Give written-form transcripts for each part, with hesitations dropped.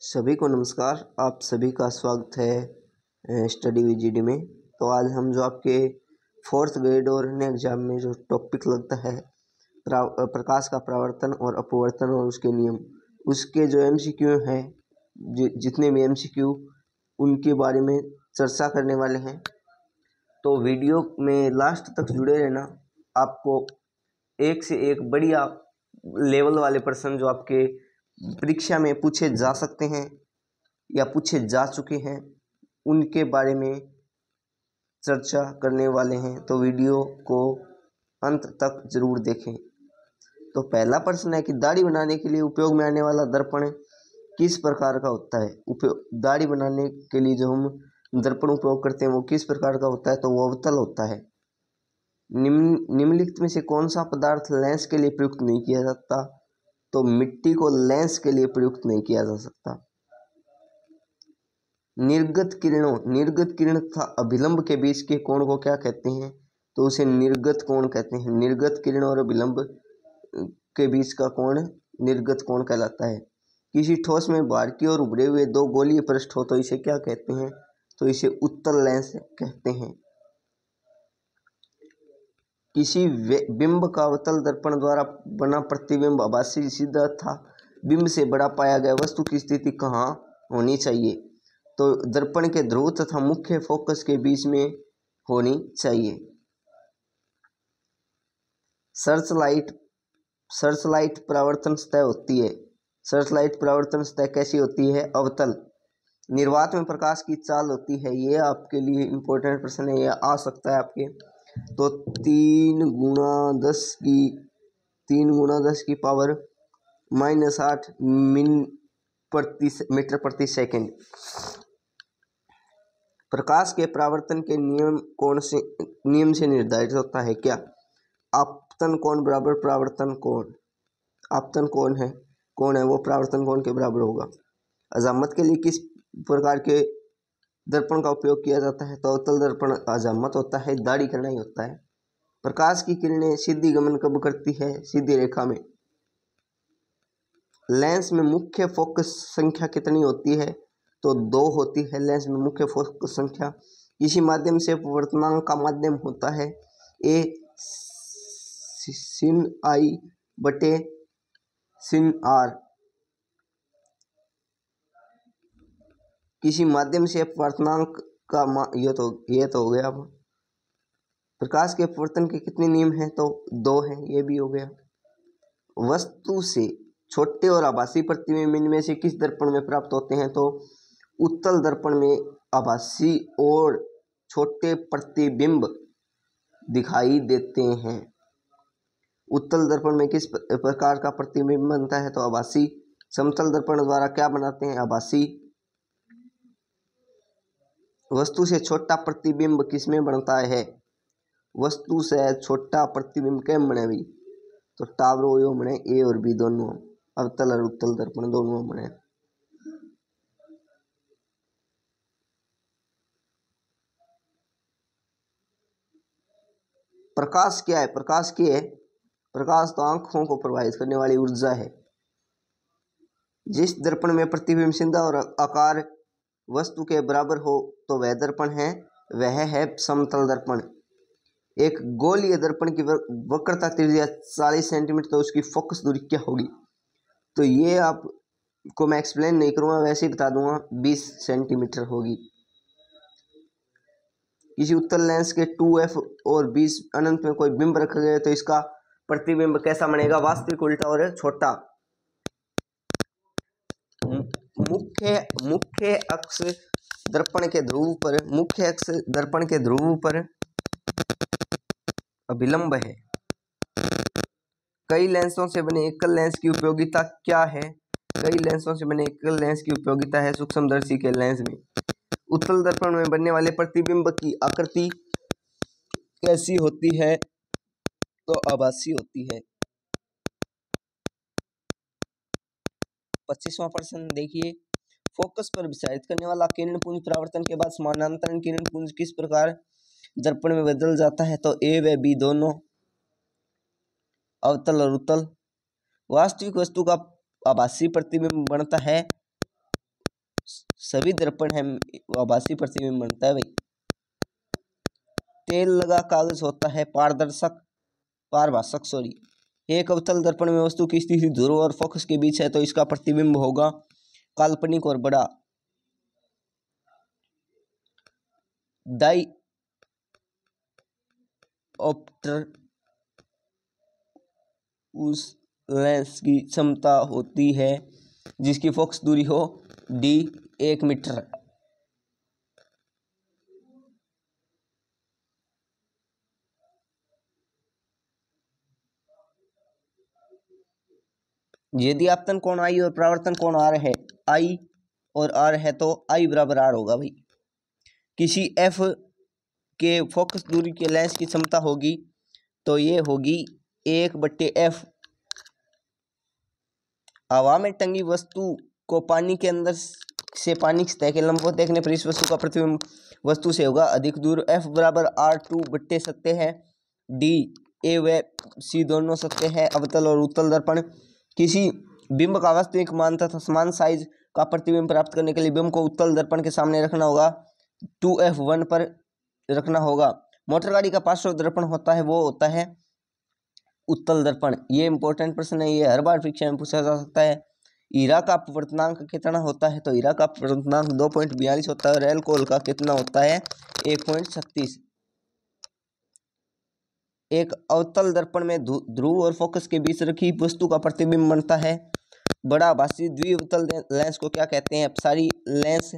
सभी को नमस्कार। आप सभी का स्वागत है स्टडी विद जीडी में। तो आज हम जो आपके 4th ग्रेड और अन्य एग्जाम में जो टॉपिक लगता है प्रकाश का परावर्तन और अपवर्तन और उसके नियम, उसके जो एमसीक्यू हैं, जितने भी एमसीक्यू उनके बारे में चर्चा करने वाले हैं। तो वीडियो में लास्ट तक जुड़े रहना। आपको एक से एक बढ़िया लेवल वाले प्रश्न जो आपके परीक्षा में पूछे जा सकते हैं या पूछे जा चुके हैं, उनके बारे में चर्चा करने वाले हैं। तो वीडियो को अंत तक जरूर देखें। तो पहला प्रश्न है कि दाढ़ी बनाने के लिए उपयोग में आने वाला दर्पण किस प्रकार का होता है। दाढ़ी बनाने के लिए जो हम दर्पण उपयोग करते हैं वो किस प्रकार का होता है, तो वो अवतल होता है। निम्नलिखित में से कौन सा पदार्थ लेंस के लिए प्रयुक्त नहीं किया जाता, तो मिट्टी को लेंस के लिए प्रयुक्त नहीं किया जा सकता। निर्गत किरण तथा अभिलंब के बीच के कोण को क्या कहते हैं, तो उसे निर्गत कोण कहते हैं। निर्गत किरण और अभिलंब के बीच का कोण निर्गत कोण कहलाता है। किसी ठोस में बाहर की ओर उभरे हुए दो गोलीय पृष्ठ हो तो इसे क्या कहते हैं, तो इसे उत्तल लेंस कहते हैं। किसी बिंब का अवतल दर्पण द्वारा बना प्रतिबिंब आभासी सीधा था बिंब से बड़ा पाया गया वस्तु की स्थिति कहाँ होनी चाहिए, तो दर्पण के ध्रुव तथा मुख्य फोकस के बीच में होनी चाहिए। सर्चलाइट परावर्तन सतह होती है। सर्चलाइट परावर्तन सतह कैसी होती है, अवतल। निर्वात में प्रकाश की चाल होती है। ये आपके लिए इम्पोर्टेंट प्रश्न है, यह आ सकता है आपके। तो 3 गुणा 10 की पावर -8 मीटर प्रति सेकंड। प्रकाश के परावर्तन के नियम से निर्धारित होता है क्या, आपतन कोण बराबर परावर्तन कोण। आपतन कोण है वो परावर्तन कोण के बराबर होगा। अजामत के लिए किस प्रकार के दर्पण का उपयोग किया जाता है, तो अवतल दर्पण अजामत होता है, दाढ़ी करना ही होता है। प्रकाश की किरणें सीधी गमन कब करती है, सीधी रेखा में। लेंस में मुख्य फोकस संख्या कितनी होती है, तो 2 होती है लेंस में मुख्य फोकस संख्या। किसी माध्यम से अपवर्तनांक का माध्यम होता है ए sin I बटे sin R। किसी माध्यम से अपवर्तनांक का ये तो हो गया। अब प्रकाश के अपवर्तन के कितने नियम हैं, तो 2 हैं, ये भी हो गया। वस्तु से छोटे और आभासी प्रतिबिंब इनमें से किस दर्पण में प्राप्त होते हैं, तो उत्तल दर्पण में आभासी और छोटे प्रतिबिंब दिखाई देते हैं। उत्तल दर्पण में किस प्रकार का प्रतिबिंब बनता है, तो आभासी। समतल दर्पण द्वारा क्या बनाते हैं, आभासी। वस्तु से छोटा प्रतिबिंब किसमें बनता है, वस्तु से छोटा प्रतिबिंब कैम बने भी, तो टावरो यो बने ए और बी दोनों, अवतल और उत्तल दर्पण दोनों बने। प्रकाश क्या है, प्रकाश तो आंखों को प्रभावित करने वाली ऊर्जा है। जिस दर्पण में प्रतिबिंब सीधा और आकार वस्तु के बराबर हो तो वह दर्पण है, वह है समतल दर्पण। एक गोलीय दर्पण की वक्रता त्रिज्या 40 सेंटीमीटर, तो उसकी फोकस दूरी क्या होगी, तो ये आपको मैं एक्सप्लेन नहीं करूँगा, वैसे ही बता दूंगा, 20 सेंटीमीटर होगी। किसी उत्तल लेंस के 2f और 20 अनंत में कोई बिंब रखा गया तो इसका प्रतिबिंब कैसा बनेगा, वास्तविक, उल्टा और छोटा। मुख्य अक्ष दर्पण के ध्रुव पर अभिलंब है। कई लेंसों से बने एकल लेंस की उपयोगिता क्या है, सूक्ष्मदर्शी के लेंस में। उत्तल दर्पण में बनने वाले प्रतिबिंब की आकृति कैसी होती है, तो आभासी होती है। 25वां प्रश्न देखिए, फोकस पर विचारित करने वाला किरण पुंज परावर्तन के बाद समानांतर किरण पुंज किस प्रकार दर्पण में बदल जाता है, तो ए व बी दोनों, अवतल और उत्तल। वास्तविक वस्तु का आभासी प्रतिबिंब बनता है सभी दर्पण है आभासी प्रतिबिंब बनता है भाई। तेल लगा कागज होता है पारभाषक सॉरी। एक अवतल दर्पण में वस्तु की स्थिति ध्रुव और फोकस के बीच है तो इसका प्रतिबिंब होगा काल्पनिक और बड़ा। डायऑप्टर उस लेंस की क्षमता होती है जिसकी फोकस दूरी हो d 1 मीटर। यदि आपतन कोण I और परावर्तन कोण R है, I और R है तो I बराबर R होगा भाई। किसी f के फोकस दूरी के लेंस की क्षमता होगी तो ये होगी 1/f। हवा में टंगी वस्तु को पानी के अंदर से पानी की सतह के लंबवत देखने पर इस वस्तु का प्रतिबिंब वस्तु से होगा अधिक दूर। f बराबर R2 सतह है, d a व c दोनों सतह है अवतल और उत्तल दर्पण। किसी बिंब का वास्तविक मान तथा समान साइज का प्रतिबिंब प्राप्त करने के लिए बिंब को उत्तल दर्पण के सामने रखना होगा, 2f1 पर रखना होगा। मोटर गाड़ी का पार्श्व दर्पण होता है वो होता है उत्तल दर्पण। ये इंपॉर्टेंट प्रश्न है, ये हर बार परीक्षा में पूछा जा सकता है। हीरा का अपवर्तनांक कितना होता है तो हीरा का अपवर्तनांक 2.42 होता है और एल्कोहल का कितना होता है 1.36। एक अवतल दर्पण में ध्रुव और फोकस के बीच रखी वस्तु का प्रतिबिंब बनता है बड़ा आभासी द्विअवतल लेंस को क्या कहते हैं अपसारी लेंस।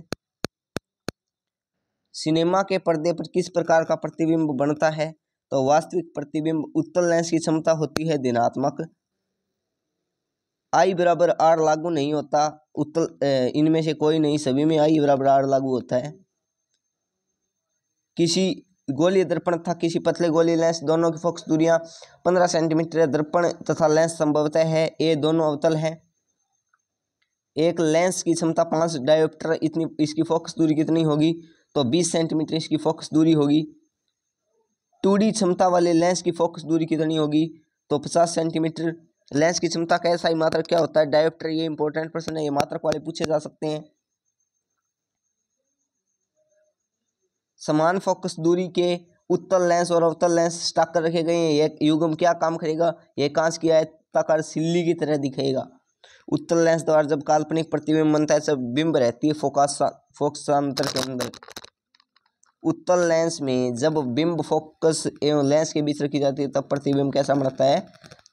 सिनेमा के पर्दे पर किस प्रकार का प्रतिबिंब बनता है तो वास्तविक प्रतिबिंब। उत्तल लेंस की क्षमता होती है धनात्मक। I बराबर R लागू नहीं होता उत्तल इनमें से कोई नहीं, सभी में I बराबर R लागू होता है। किसी गोलीय दर्पण तथा किसी पतले गोलीय लेंस दोनों की फोकस दूरियां 15 सेंटीमीटर है। दर्पण तथा लेंस संभवतः है ये दोनों अवतल हैं। एक लेंस की क्षमता 5 डायोप्टर, इतनी इसकी फोकस दूरी कितनी होगी तो 20 सेंटीमीटर इसकी फोकस दूरी होगी। 2D क्षमता वाले लेंस की फोकस दूरी कितनी होगी तो 50 सेंटीमीटर। लेंस की क्षमता का SI मात्रक क्या होता है डायोप्टर। ये इंपॉर्टेंट प्रश्न है, ये मात्रक वाले पूछे जा सकते हैं। समान फोकस दूरी के उत्तल लेंस और अवतल लेंस स्टॉक कर रखे गए हैं। यह युग्म क्या काम करेगा, यह कांच की आयताकार सिल्ली की तरह दिखेगा। उत्तल लेंस द्वारा जब काल्पनिक प्रतिबिंब बनता है सब बिंब रहती है फोकसांतर के अंदर। उत्तल लेंस में जब बिंब फोकस एवं लेंस के बीच रखी जाती है तब प्रतिबिंब कैसा बनता है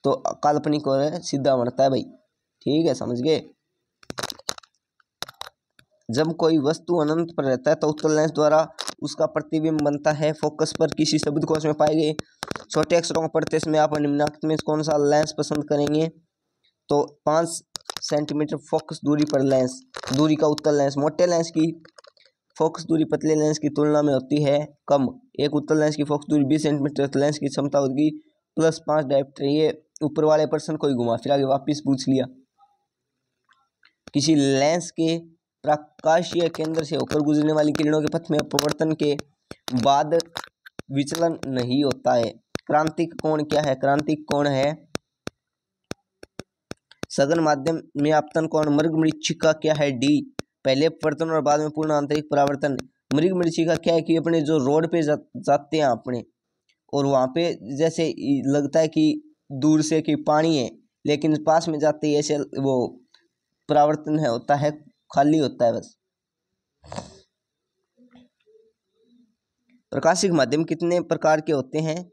तो काल्पनिक और सीधा बनता है भाई। ठीक है, समझ गए। जब कोई वस्तु अनंत पर रहता है तो उत्तल लेंस द्वारा उसका प्रतिबिंब बनता है फोकस पर। किसी शब्दकोश में पाए गए छोटे अक्षरों को पढ़ते समय आप निम्नलिखित में कौन सा लेंस पसंद करेंगे तो 5 सेंटीमीटर फोकस दूरी पर लेंस दूरी का उत्तल लेंस। मोटे लेंस की फोकस दूरी पतले लेंस की तुलना में होती है कम। एक उत्तल लेंस की फोकस दूरी 20 सेंटीमीटर, लेंस की क्षमता होगी +5 डायोप्टर। ये ऊपर वाले प्रश्न को घुमा फिरा के वापिस पूछ लिया। किसी लेंस के प्रकाशीय केंद्र से होकर गुजरने वाली किरणों के पथ में अपवर्तन के बाद विचलन नहीं होता है। क्रांतिक कोण क्या है, क्रांतिक कोण है सघन माध्यम में आपतन कोण। मृगमरीचिका क्या है D, पहले अपवर्तन और बाद में पूर्ण आंतरिक परावर्तन। मृगमरीचिका क्या है कि अपने जो रोड पे जाते हैं अपने और वहां पे जैसे लगता है कि दूर से कि पानी है लेकिन पास में जाते ही ऐसे वो परावर्तन है होता है, खाली होता है बस। प्रकाशिक माध्यम कितने प्रकार के होते हैं,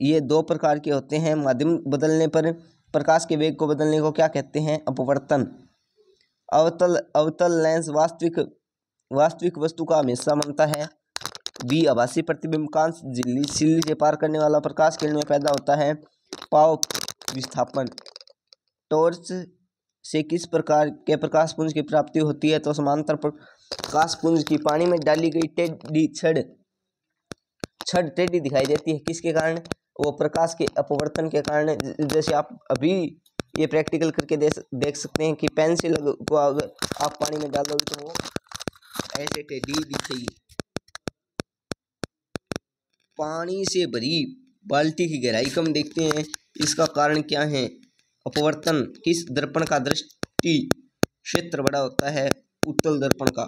ये 2 प्रकार के होते हैं। माध्यम बदलने पर प्रकाश के वेग को बदलने को क्या कहते हैं अपवर्तन। अवतल लेंस वास्तविक वस्तु का हमेशा बनता है। B आभासी प्रतिबिंब कांच झिल्ली सिल्ली से पार करने वाला प्रकाश किरण में पैदा होता है पाव विस्थापन। टॉर्च से किस प्रकार के प्रकाश पुंज की प्राप्ति होती है तो समांतर प्रकाश पुंज की पानी में डाली गई टेढ़ी छड़ टेढ़ी दिखाई देती है किसके कारण, वो प्रकाश के अपवर्तन के कारण। जैसे आप अभी ये प्रैक्टिकल करके देख सकते हैं कि पेंसिल को अगर आप पानी में डालोगे तो वो ऐसे टेढ़ी दिखेगी। पानी से भरी बाल्टी की गहराई कम देखते हैं, इसका कारण क्या है अपवर्तन। किस दर्पण का दृष्टि क्षेत्र बड़ा होता है उत्तल दर्पण का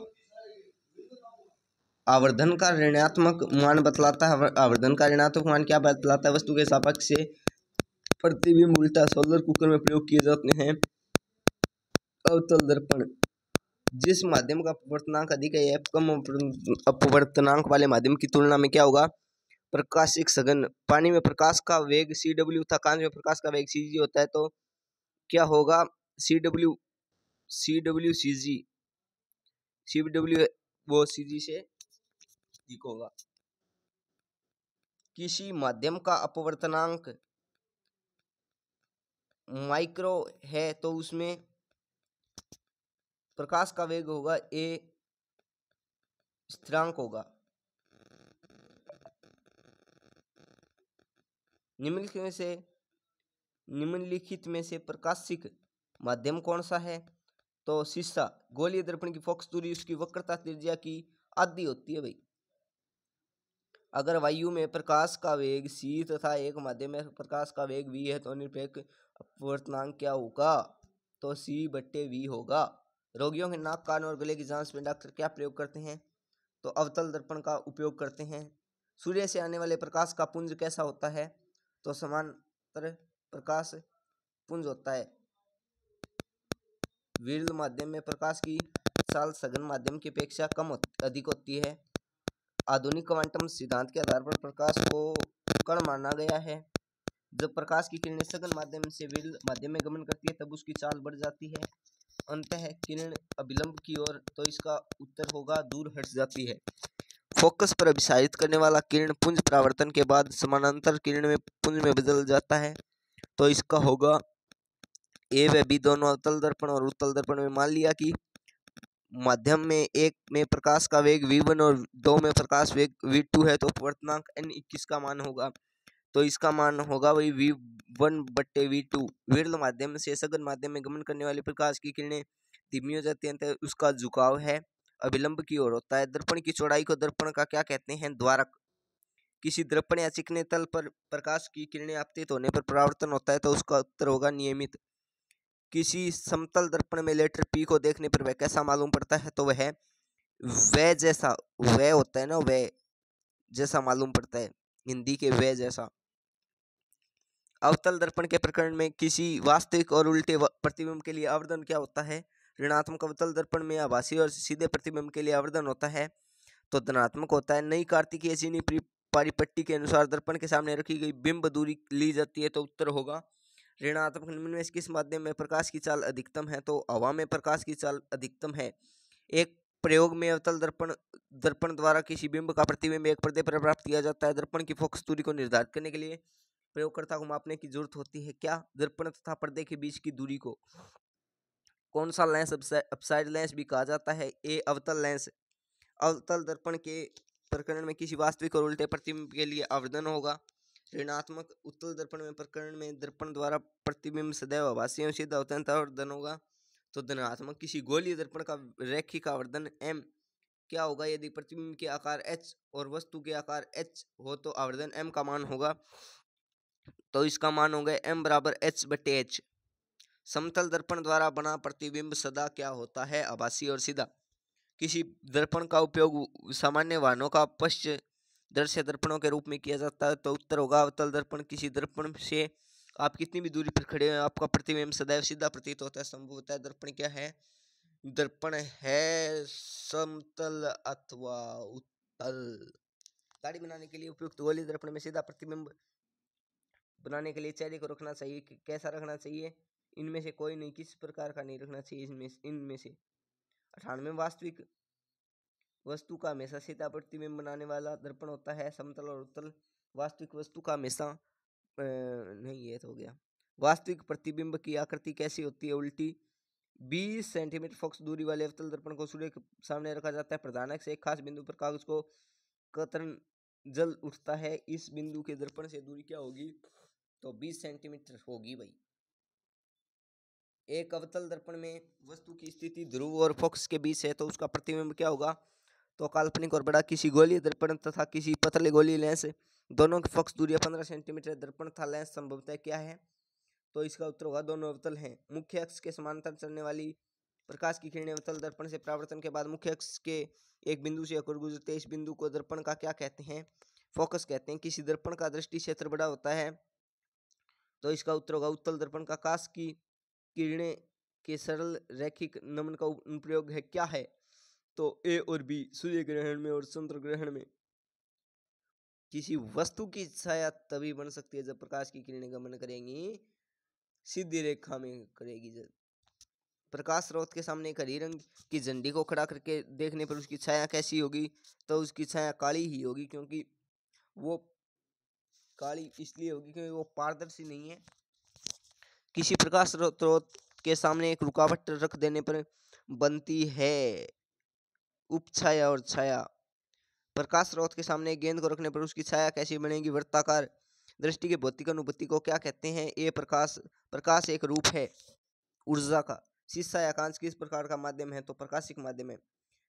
आवर्धन का ऋणात्मक मान बतलाता है। आवर्धन का ऋणात्मक मान क्या बतलाता है? वस्तु के सापेक्ष से प्रतिबिंब उल्टा सोलर कुकर में प्रयोग किए जाते हैं। अवतल दर्पण जिस माध्यम का अपवर्तनांक अधिक है या कम अपवर्तनांक वाले माध्यम की तुलना में क्या होगा? प्रकाशिक सघन। पानी में प्रकाश का वेग CW था, कांच में प्रकाश का वेग CG होता है, तो क्या होगा? CW वो CG से अधिक होगा। किसी माध्यम का अपवर्तनांक माइक्रो है तो उसमें प्रकाश का वेग होगा A स्थिरांक होगा। निम्नलिखित में से प्रकाशिक माध्यम कौन सा है? तो शीशा। गोलीय दर्पण की फोकस दूरी उसकी वक्रता त्रिज्या की आधी होती है भाई। अगर वायु में प्रकाश का वेग c तथा एक माध्यम में प्रकाश का वेग v है तो निरपेक्ष अपवर्तनांक क्या होगा? तो c/v होगा। रोगियों के नाक, कान और गले की जांच में डॉक्टर क्या प्रयोग करते हैं? तो अवतल दर्पण का उपयोग करते हैं। सूर्य से आने वाले प्रकाश का पुंज कैसा होता है? तो समांतर प्रकाश पुंज होता है। विरल माध्यम में प्रकाश की चाल सघन माध्यम की अपेक्षा अधिक होती है। आधुनिक क्वांटम सिद्धांत के आधार पर प्रकाश को कण माना गया है। जब प्रकाश की किरणें सघन माध्यम से विरल माध्यम में गमन करती है तब उसकी चाल बढ़ जाती है। अंततः किरण अभिलंब की ओर, तो इसका उत्तर होगा दूर हट जाती है। फोकस पर अभिसारित करने वाला किरण पुंज परावर्तन के बाद समानांतर किरण में पुंज में बदल जाता है, तो इसका होगा A व B दोनों अवतल दर्पण और उत्तल दर्पण में मान लिया कि माध्यम में एक में प्रकाश का वेग v1 और 2 में प्रकाश वेग v2 है, तो अपवर्तनांक n21 का मान होगा, तो इसका मान होगा वही v1/v2। विरल माध्यम से सघन माध्यम में गमन करने वाली प्रकाश की किरणें धीमी हो जाती हैं, तो उसका झुकाव है अभिलंब की ओर होता है। दर्पण की चौड़ाई को दर्पण का क्या कहते हैं? द्वारक। किसी दर्पण या चिकने तल पर प्रकाश की किरणें आपतित होने पर परावर्तन होता है, तो उसका उत्तर होगा नियमित। किसी समतल दर्पण में लेटर P को देखने पर वह कैसा मालूम पड़ता है? तो वह जैसा, वह होता है ना, वह जैसा मालूम पड़ता है, हिंदी के वह जैसा। अवतल दर्पण के प्रकरण में किसी वास्तविक और उल्टे प्रतिबिंब के लिए आवर्धन क्या होता है? ऋणात्मक अवतल दर्पण में आभासी और सीधे प्रतिबिंब के लिए आवर्धन होता है तो धनात्मक होता है। नई कार्तिकीय चीनी परिपट्टी के अनुसार दर्पण के सामने रखी गई बिंब दूरी ली जाती है, तो उत्तर होगा ऋणात्मक। निम्न में किस माध्यम में प्रकाश की चाल अधिकतम है? तो हवा में प्रकाश की चाल अधिकतम है। एक प्रयोग में अवतल दर्पण द्वारा किसी बिंब का प्रतिबिंब एक पर्दे पर प्राप्त किया जाता है। दर्पण की फोकस दूरी को निर्धारित करने के लिए प्रयोगकर्ता को मापने की जरूरत होती है क्या? दर्पण तथा पर्दे के बीच की दूरी को। कौन सा लेंस अपसाइड लेंस भी कहा जाता है? ए अवतल लेंस। अवतल दर्पण के प्रकरण में किसी वास्तविक और उल्टे प्रतिबिंब के लिए आवर्धन होगा ऋणात्मक। उत्तल दर्पण में प्रकरण में दर्पण द्वारा प्रतिबिंब सदैव आभासी और सीधा होता है, आवर्धन होगा तो धनात्मक। किसी गोलीय दर्पण का रैखिक आवर्धन m क्या होगा? यदि प्रतिबिंब के आकार h और वस्तु के आकार h हो तो आवर्धन m का मान होगा, तो इसका मान होगा m बराबर h/h। समतल दर्पण द्वारा बना प्रतिबिंब सदा क्या होता है? आभासी और सीधा। किसी दर्पण का उपयोग सामान्य वाहनों का पश्च दर्शक दर्पणों के रूप में किया जाता है, तो उत्तर होगा अवतल दर्पण। किसी दर्पण से आप कितनी भी दूरी पर खड़े हैं आपका प्रतिबिंब सदैव सीधा प्रतीत होता है। संभवतः दर्पण क्या है? दर्पण है समतल अथवा उत्तल। गाड़ी बनाने के लिए उपयुक्त गोलीय दर्पण में सीधा प्रतिबिंब बनाने के लिए चेहरे को रखना चाहिए। कैसा रखना चाहिए? इनमें से कोई नहीं, किस प्रकार का नहीं रखना चाहिए इनमें से। 98 वास्तविक वस्तु का हमेशा सीधा प्रतिबिंब बनाने वाला दर्पण होता है। समतल और उत्तल वास्तविक वस्तु का हमेशा नहीं, ये तो हो गया। वास्तविक प्रतिबिंब की आकृति कैसी होती है? उल्टी। 20 सेंटीमीटर फोकस दूरी वाले अवतल दर्पण को सूर्य के सामने रखा जाता है। प्रधानक से एक खास बिंदु पर कागज को कतरन जल उठता है। इस बिंदु के दर्पण से दूरी क्या होगी? तो 20 सेंटीमीटर होगी भाई। एक अवतल दर्पण में वस्तु की स्थिति ध्रुव और फोकस के बीच है, तो उसका प्रतिबिंब क्या होगा? तो काल्पनिक और बड़ा। किसी गोलीय दर्पण तथा किसी पतले गोलीय लेंस दोनों की फोकस दूरी 15 सेंटीमीटर। दर्पण तथा लेंस संभवतः क्या है? तो इसका उत्तर होगा दोनों अवतल हैं। मुख्य अक्ष के समांतर चलने वाली प्रकाश की किरणें अवतल दर्पण से परावर्तन के बाद मुख्य अक्ष के एक बिंदु से होकर गुजरते हैं। इस बिंदु को दर्पण का क्या कहते हैं? फोकस कहते हैं। किसी दर्पण का दृष्टि क्षेत्र बड़ा होता है तो इसका उत्तर होगा उत्तल दर्पण का। आकाश की किरणें के सरल रैखिक नमन का अनुप्रयोग है क्या है? तो ए और बी। सूर्य ग्रहण में और चंद्र ग्रहण में किसी वस्तु की छाया तभी बन सकती है जब प्रकाश की किरणें गमन करेंगी सीधी रेखा में करेगी। जब प्रकाश स्रोत के सामने एक हरी रंग की झंडी को खड़ा करके देखने पर उसकी छाया कैसी होगी? तो उसकी छाया काली ही होगी, क्योंकि वो काली इसलिए होगी क्योंकि वो पारदर्शी नहीं है। किसी प्रकाश स्रोत के सामने एक रुकावट रख देने पर बनती है उपछाया और छाया। प्रकाश स्रोत के सामने गेंद को रखने पर उसकी छाया कैसी बनेगी? वृत्ताकार। दृष्टि के भौतिक अनुभूति को क्या कहते हैं? ये प्रकाश एक रूप है ऊर्जा का। शीशा या कांच किस प्रकार का माध्यम है? तो प्रकाशिक माध्यम है।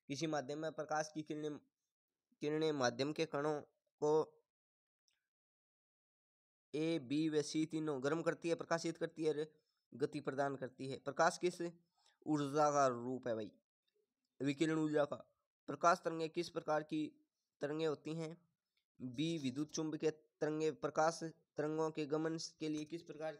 किसी माध्यम में प्रकाश की किरणें माध्यम के कणों को ए बी व सी तीनों गर्म करती है, प्रकाशित करती है, गति प्रदान करती है। प्रकाश किस ऊर्जा का रूप है भाई? विकिरण ऊर्जा का। प्रकाश तरंगें किस प्रकार की तरंगें होती हैं? बी विद्युत चुंबकीय तरंगें। प्रकाश तरंगों के गमन के लिए किस प्रकार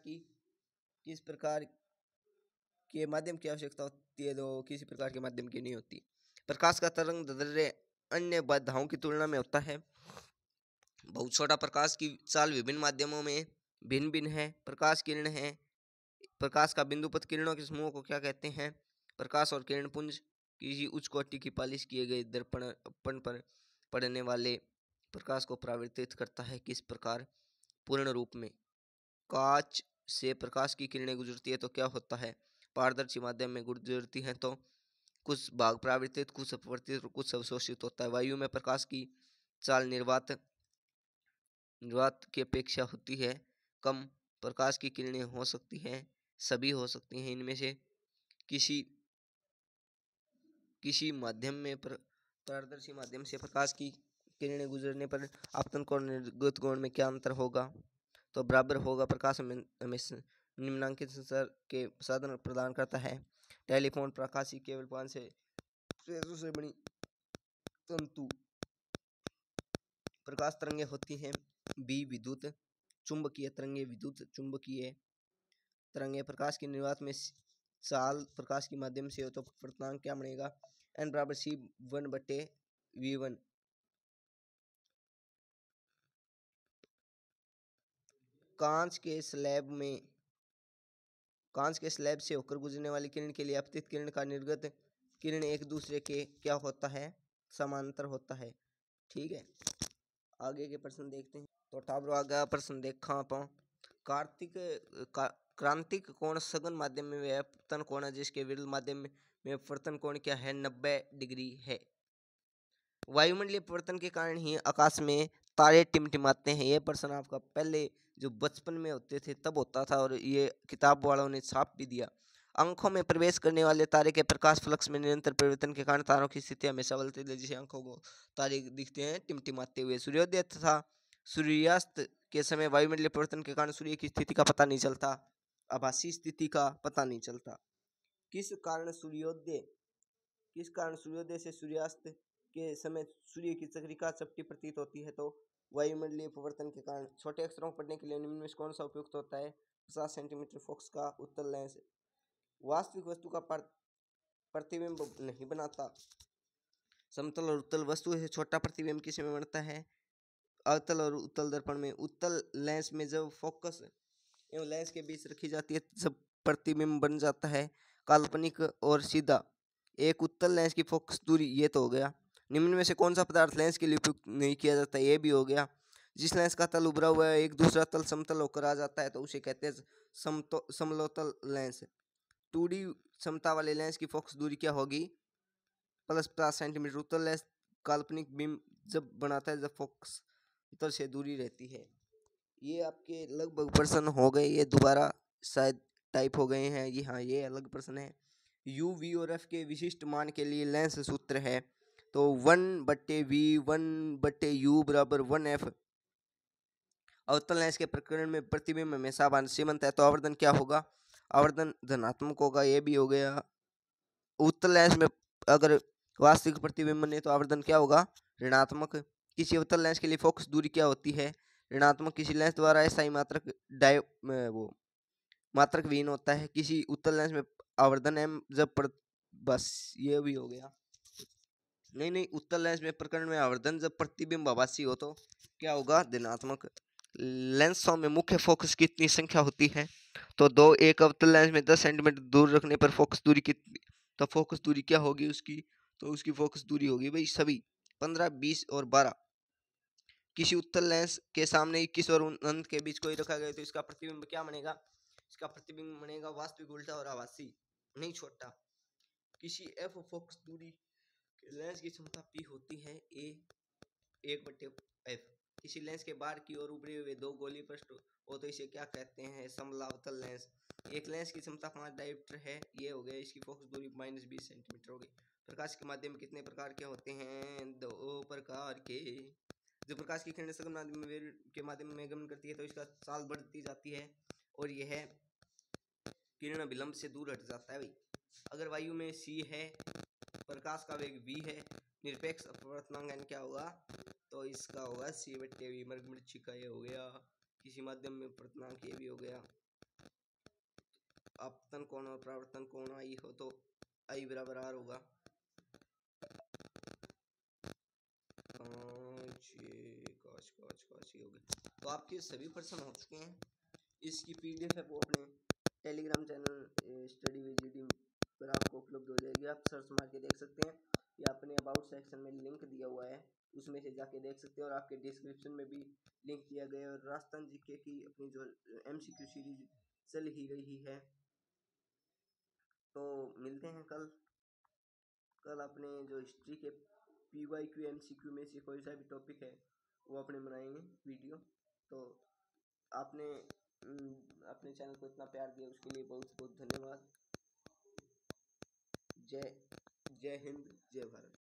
के माध्यम की आवश्यकता होती है? तो किसी प्रकार के माध्यम की नहीं होती। प्रकाश का तरंग दैर्ध्य अन्य बाधाओं की तुलना में होता है बहुत छोटा। प्रकाश की चाल विभिन्न माध्यमों में भिन्न भिन्न है। प्रकाश किरण है। प्रकाश का बिंदुपत किरणों के समूह को क्या कहते हैं? प्रकाश और किरण पुंज। किसी उच्च कोटि की पालिश किए गए दर्पण पर पड़ने वाले प्रकाश को परावर्तित करता है। किस प्रकार? पूर्ण रूप में। कांच से प्रकाश की किरणें गुजरती है तो क्या होता है? पारदर्शी माध्यम में गुजरती हैं तो कुछ भाग परावर्तित, कुछ अपवर्तित और कुछ अवशोषित होता है। वायु में प्रकाश की चाल निर्वात की अपेक्षा होती है कम। प्रकाश की किरणें हो सकती हैं, सभी हो सकती हैं इनमें से किसी माध्यम में पारदर्शी माध्यम से प्रकाश की किरणें गुजरने पर आपतन कोण निर्गत कोण में क्या अंतर होगा? तो बराबर होगा। प्रकाश हमें निम्नांकित संचार के साधन प्रदान करता है। टेलीफोन प्रकाश केवल 5 से बनी तंतु प्रकाश तरंगें होती हैं। बी विद्युत चुंबकीय तरंगें। विद्युत चुंबकीय तरंगें प्रकाश की निर्वात में चाल प्रकाश के माध्यम से हो तो अपवर्तनांक क्या बनेगा? n बराबर C1/V1। कांच के स्लैब से होकर गुजरने वाली किरण के लिए अपतित किरण का निर्गत किरण एक दूसरे के क्या होता है? समांतर होता है। ठीक है, आगे के प्रश्न देखते हैं। तो टाबरो आगे प्रश्न देखा आप क्रांतिक कोण सघन माध्यम में अपवर्तन कोण है जिसके विरुद्ध माध्यम में अपवर्तन कोण क्या है? 90 डिग्री है। वायुमंडलीय परिवर्तन के कारण ही आकाश में तारे टिमटिमाते हैं। ये प्रश्न आपका पहले जो बचपन में होते थे तब होता था और ये किताब वालों ने छाप भी दिया। आंखों में प्रवेश करने वाले तारे के प्रकाश फ्लक्स में निरंतर परिवर्तन के कारण तारों की स्थिति हमेशा बदलती है। जैसे आंखों को तारे दिखते हैं टिमटिमाते हुए। सूर्योदय तथा सूर्यास्त के समय वायुमंडलीय परिवर्तन के कारण सूर्य की स्थिति का पता नहीं चलता, आभासी स्थिति का पता नहीं चलता। किस कारण सूर्योदय से सूर्यास्त के समय सूर्य की चक्रिका चपटी प्रतीत होती है? तो वायुमंडलीय परिवर्तन के कारण। छोटे अक्षरों को पढ़ने के लिए निम्न में कौन सा उपयुक्त होता है? 50 सेंटीमीटर फोकस का उत्तल लेंस। वास्तविक वस्तु का प्रतिबिंब नहीं बनाता। समतल और उत्तल वस्तु से छोटा प्रतिबिंब किस में बनता है? अवतल और उत्तल दर्पण में। उत्तल लेंस में जब फोकस एवं लेंस के बीच रखी जाती है जब प्रतिबिंब बन जाता है काल्पनिक और सीधा। एक उत्तल लेंस की फोकस दूरी ये तो हो गया। निम्न में से कौन सा पदार्थ लेंस के लिए उपयुक्त नहीं किया जाता? ये भी हो गया। जिस लेंस का तल उभरा हुआ है एक दूसरा तल समतल होकर आ जाता है तो उसे कहते हैं समतल लेंस। 2D क्षमता वाले लेंस की फोकस दूरी क्या होगी? +50 सेंटीमीटर। उत्तल लेंस काल्पनिक बीम जब बनाता है जब फोकस उत्तल से दूरी रहती है। ये आपके लगभग प्रश्न हो गए, ये दोबारा शायद टाइप हो गए हैं। ये हाँ, ये अलग प्रश्न है। U, V और F के विशिष्ट मान के लिए लेंस सूत्र है तो 1/V 1/U बराबर 1F। अवतल लेंस के प्रकरण में प्रतिबिंब हमेशा सीमित है तो आवर्धन क्या होगा? आवर्धन धनात्मक होगा। ये भी हो गया। उत्तल लेंस में अगर वास्तविक प्रतिबिंब बने तो आवर्धन क्या होगा, ऋणात्मक। किसी अवतल लेंस के लिए फोकस दूरी क्या होती है, ऋणात्मक। किसी लेंस द्वारा ऐसा ही वो मात्रक विहीन होता है। किसी उत्तल लेंस में आवर्धन m जब बस ये भी हो गया। नहीं, उत्तल लेंस में प्रकरण में आवर्धन जब प्रतिबिंब आभासी हो तो क्या होगा, धनात्मक। लेंसों में मुख्य फोकस की कितनी संख्या होती है, तो 2। एक अवतल लेंस में 10 सेंटीमीटर दूर रखने पर फोकस दूरी कितनी, तो फोकस दूरी क्या होगी उसकी, तो उसकी फोकस दूरी होगी भाई सभी 15, 20 और 12। किसी उत्तल लेंस के सामने 21 और अनंत के बीच कोई रखा गया तो इसका प्रतिबिंब क्या बनेगा, इसका प्रतिबिंब बनेगा वास्तविक, उल्टा और आभासी, नहीं छोटा। किसी एफ फोकस दूरी लेंस की क्षमता P होती है A 1/f। किसी लेंस के बाहर की ओर उभरे हुए 2 गोलीय पृष्ठ हो तो इसे क्या कहते हैं, समलावतल लेंस। एक लेंस की क्षमता 5 डायोप्टर है, ये हो गया। इसकी फोकस दूरी -20 सेंटीमीटर हो गई। प्रकाश के माध्यम कितने प्रकार के होते हैं, 2 प्रकार के। जब प्रकाश की किरणें सघन माध्यम के माध्यम में गमन करती है तो इसका साल बढ़ती जाती है और यह किरण विलंब से दूर हट जाता है भाई। अगर वायु में c है, प्रकाश का वेग v है, निरपेक्ष अपवर्तनांक n क्या होगा, तो इसका होगा c/v। मृच्छिका ये हो गया। किसी माध्यम में अपवर्तनांक ये भी हो गया। आपतन कोण और परावर्तन कोण I हो तो I बराबर R होगा। हो गया। तो आपके सभी प्रश्न हो चुके हैं। इसकी PDF है वो अपने टेलीग्राम चैनल स्टडी विद पर आपको उपलब्ध हो जाएगी। आप सर्च मार के देख सकते हैं या अपने अबाउट सेक्शन में लिंक दिया हुआ है, उसमें से जाके देख सकते हैं। और आपके डिस्क्रिप्शन में भी लिंक दिया गया है। और राजस्थान जीके की अपनी जो MCQ सीरीज चल ही रही है, तो मिलते हैं कल अपने जो हिस्ट्री के PYQ MCQ में से कोई सा भी टॉपिक है वो अपने बनाएंगे वीडियो। तो आपने अपने चैनल को इतना प्यार दिया उसके लिए बहुत बहुत धन्यवाद। जय हिंद, जय भारत।